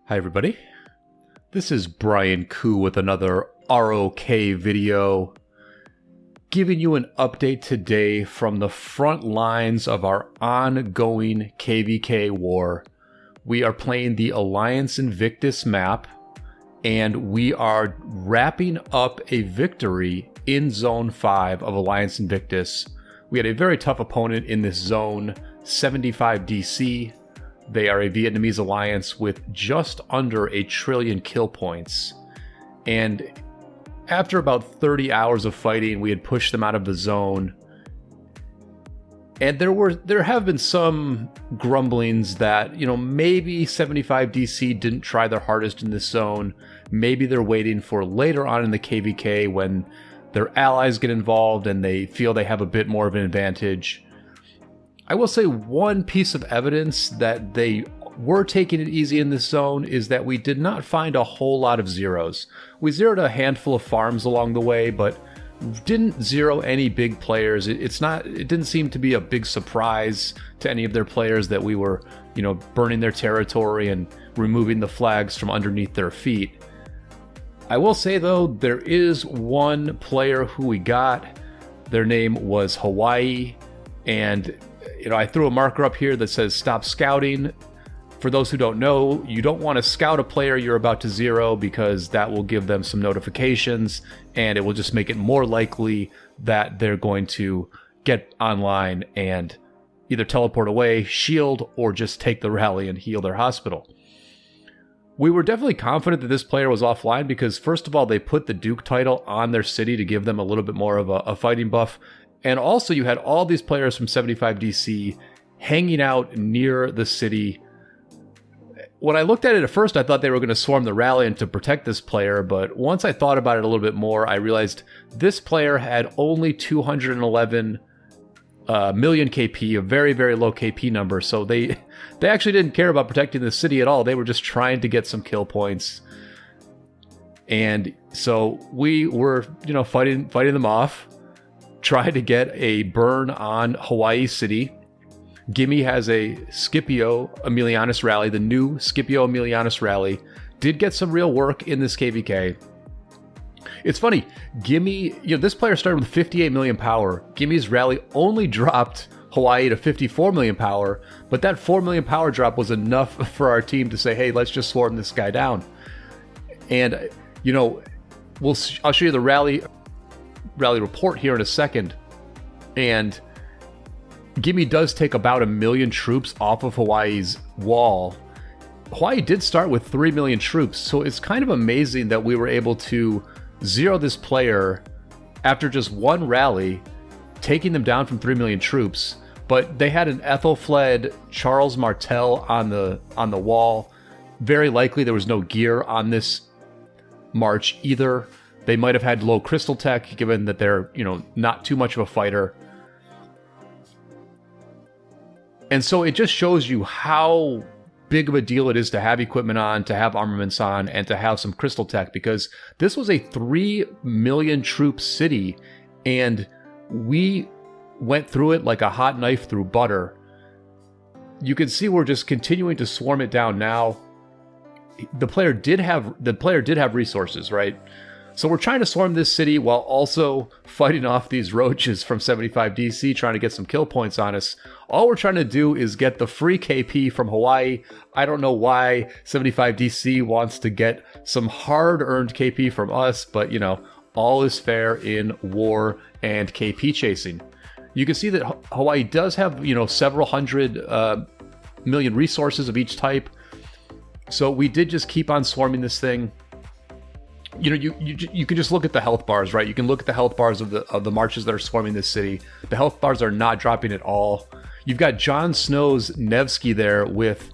Hi everybody, this is Brian Koo with another ROK video, giving you an update today from the front lines of our ongoing KvK war. We are playing the Alliance Invictus map, and we are wrapping up a victory in Zone 5 of Alliance Invictus. We had a very tough opponent in this zone, 75 DC. They are a Vietnamese alliance with just under 1 trillion kill points. And after about 30 hours of fighting, we had pushed them out of the zone. And there have been some grumblings that, maybe 75 DC didn't try their hardest in this zone. Maybe they're waiting for later on in the KvK when their allies get involved and they feel they have a bit more of an advantage. I will say one piece of evidence that they were taking it easy in this zone is that we did not find a whole lot of zeros. We zeroed a handful of farms along the way, but didn't zero any big players. It didn't seem to be a big surprise to any of their players that we were, burning their territory and removing the flags from underneath their feet. I will say though, there is one player who we got. Their name was Hawaii, and I threw a marker up here that says stop scouting. For those who don't know, you don't want to scout a player you're about to zero because that will give them some notifications and it will just make it more likely that they're going to get online and either teleport away, shield, or just take the rally and heal their hospital. We were definitely confident that this player was offline because, first of all, they put the Duke title on their city to give them a little bit more of a fighting buff. And also you had all these players from 75 DC hanging out near the city. When I looked at it at first, I thought they were going to swarm the rally and to protect this player. But once I thought about it a little bit more, I realized this player had only 211 million KP, a very, very low KP number. So they actually didn't care about protecting the city at all. They were just trying to get some kill points. And so we were, fighting them off. Try to get a burn on Hawaii City. Gimme has a Scipio Aemilianus rally, the new Scipio Aemilianus rally. Did get some real work in this KvK. It's funny, Gimme, this player started with 58 million power. Gimme's rally only dropped Hawaii to 54 million power, but that 4 million power drop was enough for our team to say, hey, let's just swarm this guy down. And, I'll show you the rally report here in a second, and Gimme does take about 1 million troops off of Hawaii's wall. Hawaii did start with 3 million troops, so it's kind of amazing that we were able to zero this player after just one rally, taking them down from 3 million troops. But they had an Ethelfled Charles Martel on the wall. Very likely there was no gear on this march either. They might have had low crystal tech, given that they're, not too much of a fighter. And so it just shows you how big of a deal it is to have equipment on, to have armaments on, and to have some crystal tech, because this was a 3 million troop city, and we went through it like a hot knife through butter. You can see we're just continuing to swarm it down now. The player did have resources, right? So we're trying to swarm this city while also fighting off these roaches from 75 DC, trying to get some kill points on us. All we're trying to do is get the free KP from Hawaii. I don't know why 75 DC wants to get some hard-earned KP from us, but, all is fair in war and KP chasing. You can see that Hawaii does have, several hundred million resources of each type. So we did just keep on swarming this thing. You can just look at the health bars, right? You can look at the health bars of the marches that are swarming this city. The health bars are not dropping at all. You've got Jon Snow's Nevsky there with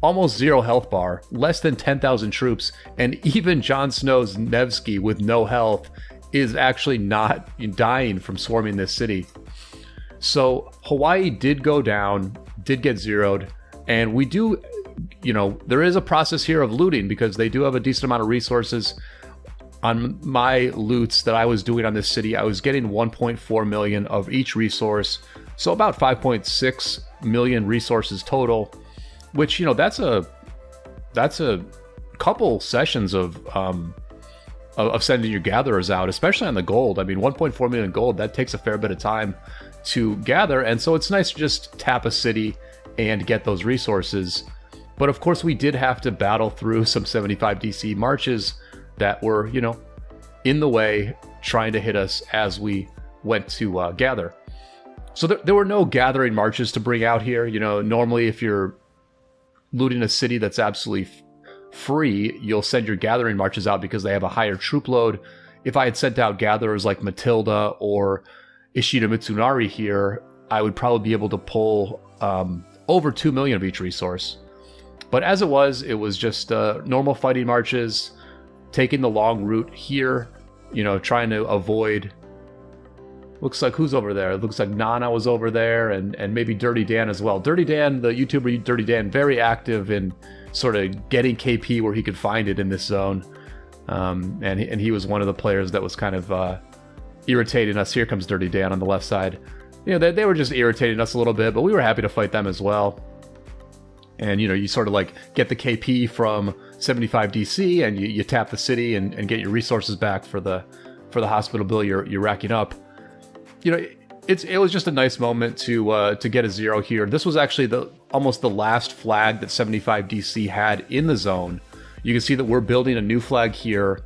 almost 0 health bar, less than 10,000 troops, and even Jon Snow's Nevsky with no health is actually not dying from swarming this city. So Hawaii did go down, did get zeroed, and we do, there is a process here of looting because they do have a decent amount of resources. On my loots that I was doing on this city, I was getting 1.4 million of each resource, so about 5.6 million resources total, which, that's a that's a couple sessions of sending your gatherers out, especially on the gold. I mean, 1.4 million gold, that takes a fair bit of time to gather, and so it's nice to just tap a city and get those resources. But of course, we did have to battle through some 75 DC marches that were, you know, in the way, trying to hit us as we went to gather. So there were no gathering marches to bring out here. You know, normally if you're looting a city that's absolutely free, you'll send your gathering marches out because they have a higher troop load. If I had sent out gatherers like Matilda or Ishida Mitsunari here, I would probably be able to pull over 2 million of each resource. But as it was just normal fighting marches, taking the long route here, you know, trying to avoid... Looks like who's over there? It looks like Nana was over there, and maybe Dirty Dan as well. Dirty Dan, the YouTuber Dirty Dan, very active in sort of getting KP where he could find it in this zone. And he was one of the players that was kind of irritating us. Here comes Dirty Dan on the left side. You know, they were just irritating us a little bit, but we were happy to fight them as well. And, you know, you sort of like get the KP from 75 DC and you tap the city and get your resources back for the hospital bill you're racking up. You know, it was just a nice moment to get a 0 here. This was actually almost the last flag that 75 DC had in the zone. You can see that we're building a new flag here.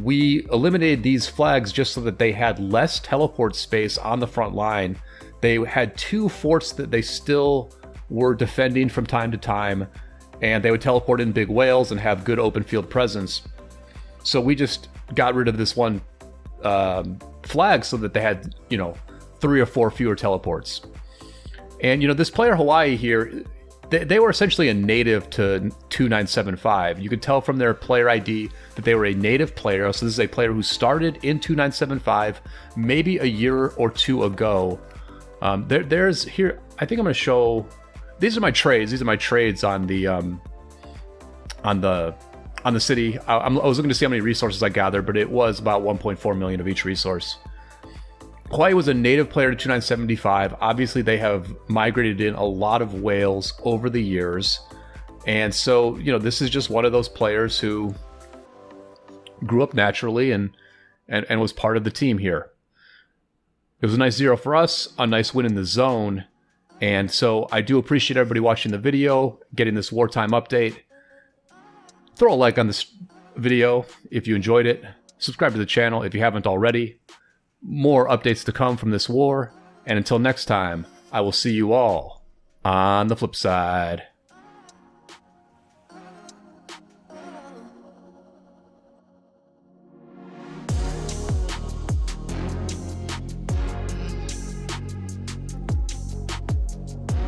We eliminated these flags just so that they had less teleport space on the front line. They had 2 forts that they still were defending from time to time, and they would teleport in big whales and have good open field presence. So we just got rid of this one flag so that they had, you know, 3 or 4 fewer teleports. And, you know, this player Hawaii here, they were essentially a native to 2975. You could tell from their player ID that they were a native player. So this is a player who started in 2975 maybe a year or 2 ago. There's here, I think I'm going to show, these are my trades. These are my trades on the city. I was looking to see how many resources I gathered, but it was about 1.4 million of each resource. Hawaii was a native player to 2975. Obviously, they have migrated in a lot of whales over the years. And so, you know, this is just one of those players who grew up naturally and was part of the team here. It was a nice 0 for us, a nice win in the zone. And so I do appreciate everybody watching the video, getting this wartime update. Throw a like on this video if you enjoyed it. Subscribe to the channel if you haven't already. More updates to come from this war. And until next time, I will see you all on the flip side.